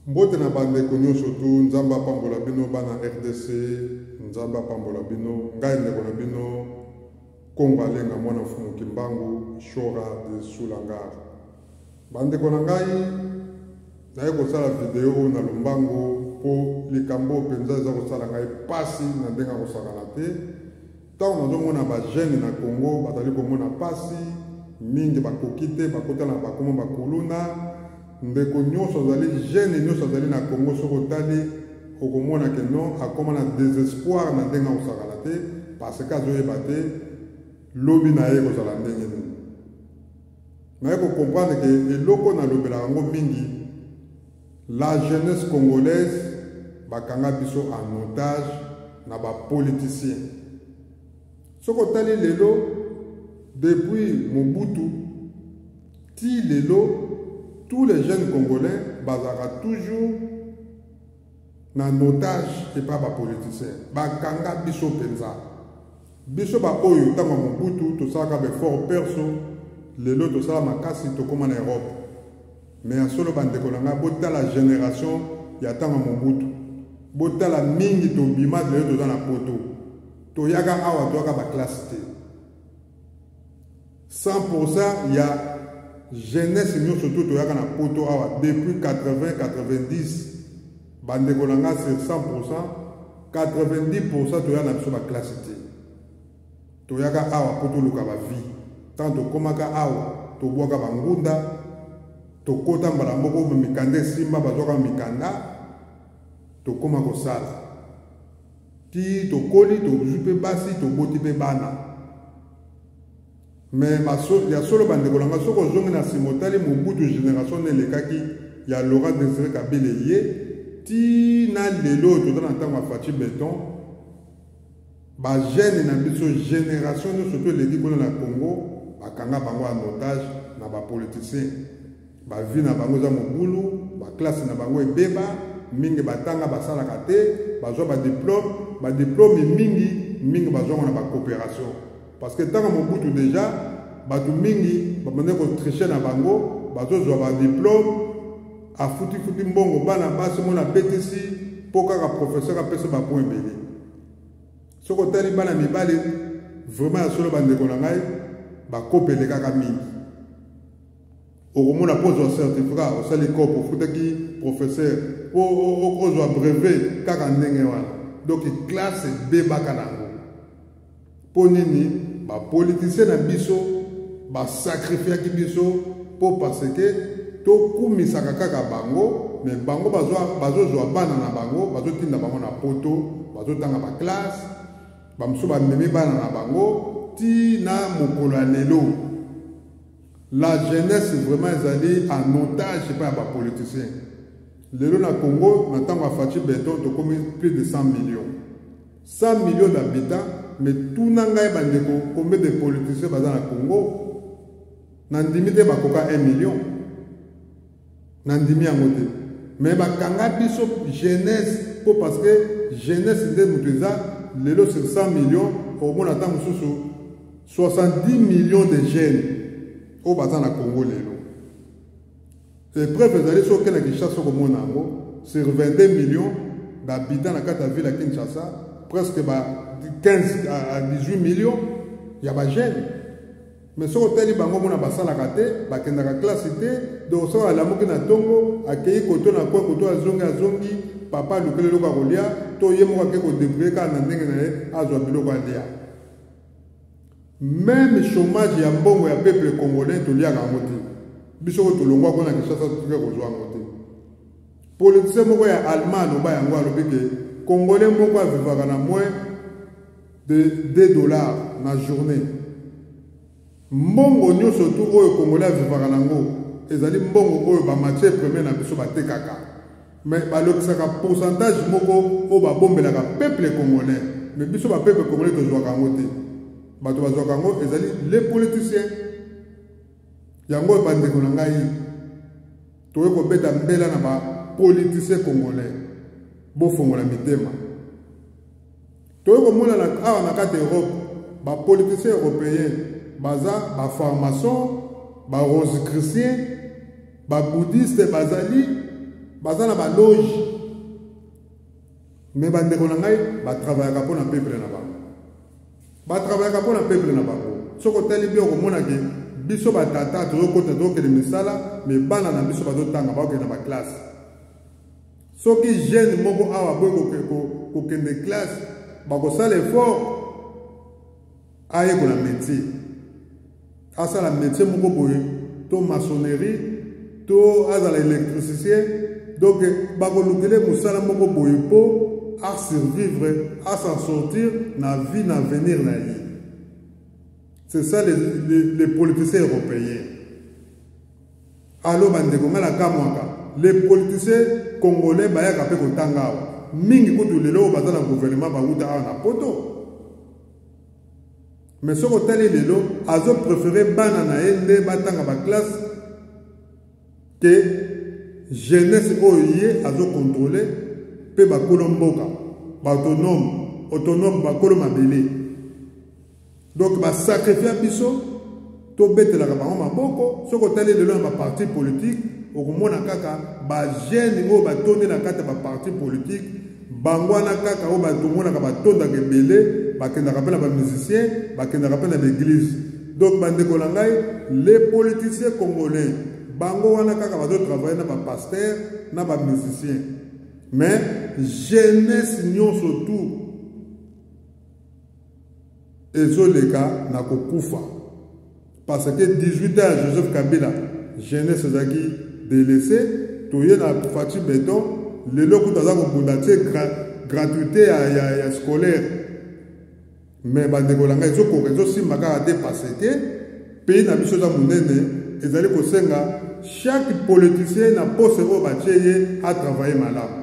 Mbote na bande konyo surtout nzamba pambola bino bana RDC nzamba pambola bino ngai ndeko na bino Kongo alenga mwana fumu kimbangu Shora de Sulangar bande kona ngai na yeko sala video na lumbango po likambo penza za ko sala ngai pasi na ndenga ko sala te tawo na mona ba jeune na Congo batali ko mona pasi mingi bakokite bakota na bakoma bakuluna ndeko nyonso azali jeune nyonso azali na Congo soko tali okomona ke non akoma na désespoir na ndenga osakala te parce que azoyeba te lobi na ye kozala ndenge nini naye kocomprendre ke eloko na lobela yango mingi la jeunesse congolaise bakanga biso en otage na bapoliticien soko tali lelo depuis Mobutu ti lelo tous les jeunes Congolais bazara toujours en otage et pas les politiciens. Bakanga biso penza. Biso ba oyo tama Mobutu to saka be fort perso lelo to sala makasi to comme en Europe. Mais en solo bande kolanga bota la génération ya tama Mobutu. Bota la mingi to bima lelo to dans la poto. To yaga awa to yaga ba classe T. 100% il y a jeunesse nous surtout to yaka na poto awa depuis 80-90 bande kolanga sur 100% 90% to yaka na biso ba classe T to yaka awa poto luka ba vie tant to komaka awa to bwaka bangunda to kota mbala moko mikande simba bazoka mikanda to koma ko sala ti to koli to jupe basi to boti pe bana. Mais il y a solo bande kolanga soko zongi na simotali Mobutu génération nelekaki ya Laurent Désiré Kabila ye ti na lelo to dans temps ma Fachi Béton ba jeune na biso génération surtout les dikolo na Congo bakanga bango en otage na ba politicien ba vie na bango za mobulu ba classe na bango ebeba mingi batanga basala kate bazwa ba diplôme mingi bazwa na ba coopération. Parce que tant que Mobutu déjà, batu mingi, bamane ko tricher na bango, bazo zwa ba diplôme, a futi mbongo bana basi mona BTC, poka ka professeur a pesa ba point belé. Soko tali bana mibali, vraiment solo bande ko ngai, ba kopele kaka mingi. Okomona pose un certificat, au sali ko pour futaki professeur, o zwa brevet kaka ndenge wana. Donc classe B bakalango. Ponini ba politicien na biso ba sacrifier ki biso po parce que to kumisaka kaka bango mais bango bazo zwa bana na bango bazo tinda bango na poto bazo tanga ba classe ba mso ba memi bana na bango ti na mokolo lelo la jeunesse vraiment ezali en otage par ba politicien lelo na Congo na tango Fachi Béton to komi plus de 100 millions d'habitants. Mais tout n'angaye bandeko combien de politiciens dans le Congo nandimite bakoka 1 million nandimi yango te mais bakanga biso jeunesse po parce que jeunesse nde mutuza lelo sur 100 millions au moins ata mususu 70 millions de jeunes au baza na Congo lelo et preuve ezali soki na Kinshasa komona yango sur 22 millions d'habitants na kata ville ya Kinshasa presque 15 à 18 millions, il y a des jeunes. Mais si on a dit bango mona basala kate, bakenda ka classe té, donc ça la moki na tongo, akei koto na kwa koto azongi, papa lukele loka kolia, to yemo ka ko débrouiller ka na ndenge na azwa biloko alia. Même chômage ya mbongo ya peuple congolais to lia ka ngoti. Biso to longwa ko na Kinshasa to ke ko zwa ngoti. Politicien moko ya Allemand ba yango alobi ke Congolais moko avivaka na moins de $2 na journée. Mbongo nyo surtout oyo Congolais vivaka nango ezali mbongo oyo ba matière première na biso batekaka. Mais balokisaka pourcentage moko o ba bombelaka peuple congolais. Mais biso ba peuple congolais to zwaka ngo te. Bato bazwaka ngo ezali les politiciens. Yango bandeko na ngai. To ko beta mbela na ba politiciens congolais. Bo fongola mitema. Toi comme on a na carte Europe, ba politiciens européens, baza ba formation, ba rose chrétien, ba bouddhiste bazali, bazana ba loge mais bandeko na ngai ba travailler pour na peuple na bango ba travailler pour na peuple na bango soko tali bi ko mona ke biso ba tata to ko te do ke misala mais bana na biso ba do tanga ba ke na ba classe soki jeune moko awa boy ko kende classe ba ko sala effort aye ko na métier asa la métier moko boy to maçonnerie to azala électricien donc ba ko lukele musala moko boy po à survivre, à s'en sortir dans la vie, dans l'avenir. C'est ça les politiciens européens. Alors, les politiciens congolais, ils ont fait mingi kutu lelo bazana gouvernement baouta na poto. Mais ce que tali lelo, azo préféré banana ende batanga ba classe que jeunesse oye azo contrôler pe ba kolomboka ba autonome ba koloma belé. Donc ba sacrifier biso to betela ka bango maboko ce que tali lelo ba parti politique okomona kaka ba jeune o ba tondi na kata ba parti politique bangwana kaka o ba tomona ka ba tonda ke belé ba kenda ka pela ba musicien ba kenda ka pela l'église. Donc bande ko langai les politiciens congolais bango wana kaka ba do travailler na ba pasteur na ba musicien mais jeunesse nyon surtout ezoleka na kokufa parce que 18 ans Joseph Kabila jeunesse ezaki délaissé toye na Fati Beton lelo kutaza kobunda te gratuité ya scolaire mais bandeko langa ezosimba kaka te parce que pays na biso za monene ezali kosenga chaque politicien na poste oyo batie ye a travailler malamu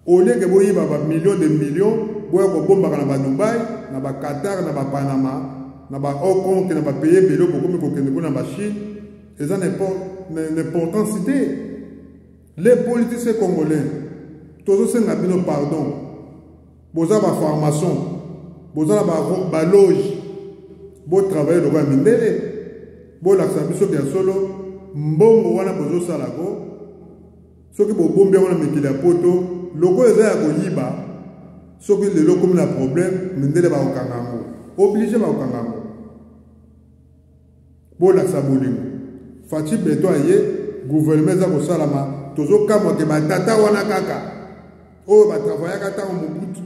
au lieu que boyiba ba millions de millions boya kobombaka na ba Dubaï na ba Qatar na ba Panama na ba Hong Kong na ba pays belo bokomi kokende kuna ba Chine eza n'importance cité les politiciens congolais tozosenga bino pardon boza ba formation boza ba loge bo travailler lokola mindele bo lakisa biso ya solo mbongo wana bozosala ko soki bobombi wana mikili ya poto loko eza ya koyiba soki lelo komi na problème mindele bakokanga yango oblige bakokanga yango bolakisa bolingo Fati Beton aye gouvernement eza kosalama tozokamwa ke batata wana kaka oyo batravaillaka ntango mobutu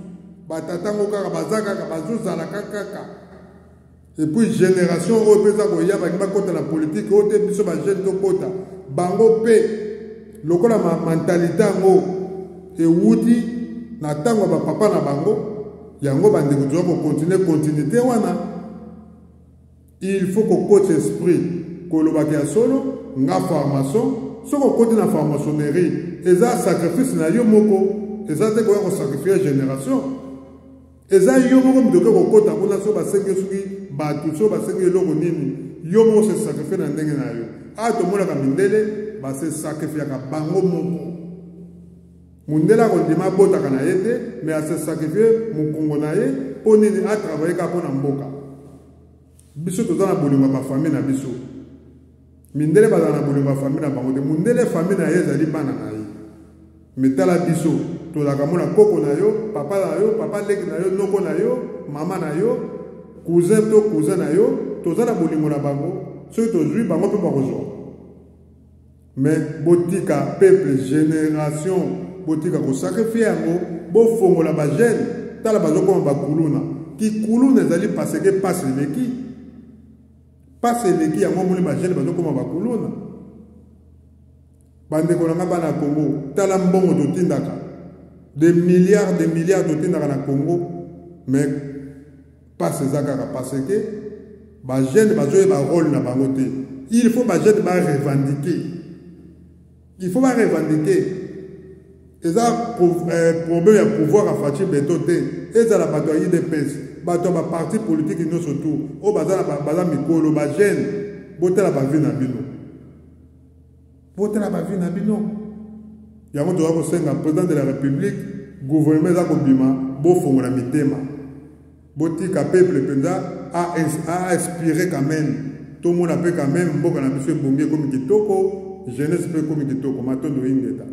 batata ngo kaka baza kaka bazozala kaka et puis génération oyo mpe eza koya bangi bakota na politique oyo te biso bajeune tokota bango mpe lokola mentalité yango ewuti na ntango ya bapapa na bango yango bandeko toza kocontinue continuité wana il faut kokota esprit kolobaki ya solo nga formation soki okoti na formationnerie eza sacrifice na yo moko eza te koya kosacrifie génération eza yo moko mitoke kokota kuna so basengi soki bato so basengi eloko nini yo moko se sacrifie na ndenge na yo a tomonaka mindele base sacrifiaka bango moko mundele akondima abotaka na ye te mais ase sacrifie mokongo na ye mpo nini atravaille kaka mpo na mboka biso toza na bolingo ya bafamille na biso mindele bazala na bolingo ya famille na bango te mundele famille na ye ezali bana na ye metala biso tozalaka mona koko na yo papa leki na yo noko na yo mama na yo cousin to cousin na yo toza na bolingo na bango soki tozwi bango mpe bakozwa mais botika peuple génération botika kosakrifie yango bofongola bajeune tala bazokoma bakuluna kikuluna ezali parce que passe eleki yango moni bajeune bazokoma bakuluna bandeko nanga bana Congo tala mbongo totindaka des milliards totindaka na Congo mais passe eza kaka parce que bajeune bazoyeba rôle na bango te il faut bajeune barevendiquer eza problème ya pouvoir à Fati Beton te ezala bato ya UDPS bato ya baparti politique nyonso tu oyo baza mikolo bajeune botala bavi na bino yango toza kosenga président de la république gouvernement eza kobima bofongola mitema botika peuple mpenza a inspiré quand même tomona mpe quand même mboka na biso ebongi ekomi kitoko jeunesse mpe ekomi kitoko matondo ingeta